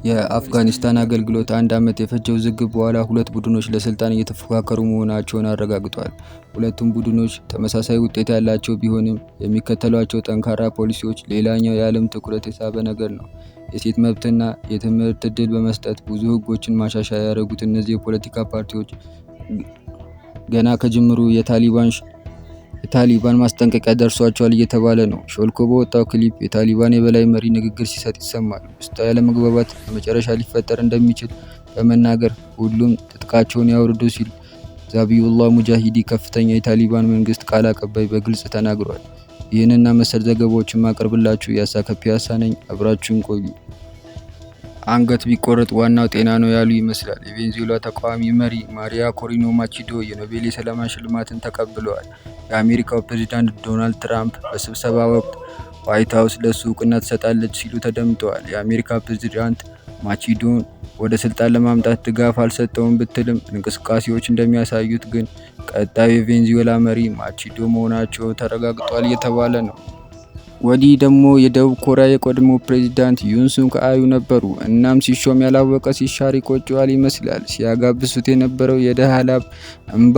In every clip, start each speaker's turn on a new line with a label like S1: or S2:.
S1: የአፍጋኒስታን አገልግሎት አንድ ዓመት የፈጀው ውዝግብ በኋላ ሁለት ቡድኖች ለስልጣን እየተፎካከሩ መሆናቸውን አረጋግጧል። ሁለቱም ቡድኖች ተመሳሳይ ውጤት ያላቸው ቢሆንም የሚከተሏቸው ጠንካራ ፖሊሲዎች ሌላኛው የዓለም ትኩረት የሳበ ነገር ነው። የሴት መብትና የትምህርት ዕድል በመስጠት ብዙ ሕጎችን ማሻሻያ ያደረጉት እነዚህ የፖለቲካ ፓርቲዎች ገና ከጅምሩ የታሊባን ማስጠንቀቂያ ደርሷቸዋል እየተባለ ነው። ሾልኮ በወጣው ክሊፕ የታሊባን የበላይ መሪ ንግግር ሲሰጥ ይሰማል። ውስጣዊ አለመግባባት በመጨረሻ ሊፈጠር እንደሚችል በመናገር ሁሉም ትጥቃቸውን ያውርዱ ሲል ዛቢኡላህ ሙጃሂዲ ከፍተኛ የታሊባን መንግስት ቃል አቀባይ በግልጽ ተናግሯል። ይህንና መሰል ዘገባዎችን ማቀርብላችሁ ያሳ ከፒያሳ ነኝ። አብራችሁን ቆዩ። አንገት ቢቆረጥ ዋናው ጤና ነው ያሉ ይመስላል። የቬንዙዌላ ተቃዋሚ መሪ ማሪያ ኮሪና ማቺዶ የኖቤል የሰላም ሽልማትን ተቀብለዋል። የአሜሪካው ፕሬዝዳንት ዶናልድ ትራምፕ በስብሰባ ወቅት ዋይት ሀውስ ለሱ እውቅና ትሰጣለች ሲሉ ተደምጠዋል። የአሜሪካ ፕሬዝዳንት ማቺዶን ወደ ስልጣን ለማምጣት ድጋፍ አልሰጠውም ብትልም እንቅስቃሴዎች እንደሚያሳዩት ግን ቀጣዩ የቬንዙዌላ መሪ ማቺዶ መሆናቸው ተረጋግጧል እየተባለ ነው። ወዲህ ደግሞ የደቡብ ኮሪያ የቀድሞ ፕሬዝዳንት ዩን ሱክ አዩ ነበሩ። እናም ሲሾም ያላወቀ ሲሻር ይቆጨዋል ይመስላል። ሲያጋብሱት የነበረው የደሃ ላብ እንባ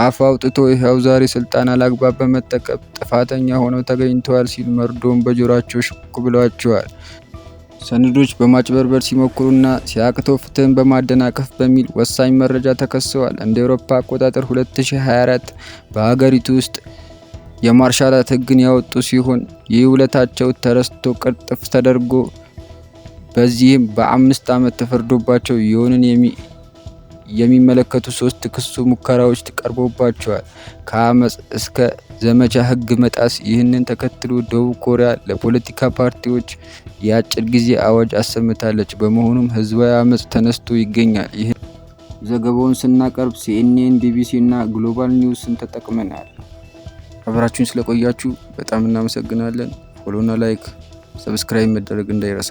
S1: አፍ አውጥቶ ይኸው ዛሬ ስልጣን አላግባብ በመጠቀም ጥፋተኛ ሆነው ተገኝተዋል ሲል መርዶም በጆሯቸው ሽኩ ብሏቸዋል። ሰነዶች በማጭበርበር ሲሞክሩና ሲያቅተው ፍትህን በማደናቀፍ በሚል ወሳኝ መረጃ ተከሰዋል። እንደ አውሮፓ አቆጣጠር 2024 በሀገሪቱ ውስጥ የማርሻላት ህግን ያወጡ ሲሆን ይህ ውለታቸው ተረስቶ ቅርጥፍ ተደርጎ በዚህም በ5 ዓመት ተፈርዶባቸው ዩንን የሚመለከቱ 3 ክሱ ሙከራዎች ቀርቦባቸዋል። ከአመጽ እስከ ዘመቻ ህግ መጣስ። ይህንን ተከትሎ ደቡብ ኮሪያ ለፖለቲካ ፓርቲዎች የአጭር ጊዜ አዋጅ አሰምታለች። በመሆኑም ህዝባዊ አመጽ ተነስቶ ይገኛል። ይህ ዘገባውን ስናቀርብ ሲኤንኤን፣ ቢቢሲ እና ግሎባል ኒውስን ተጠቅመናል። አብራችሁን ስለቆያችሁ በጣም እናመሰግናለን። ፎሎና ላይክ፣ ሰብስክራይብ መደረግ እንዳይረሳ።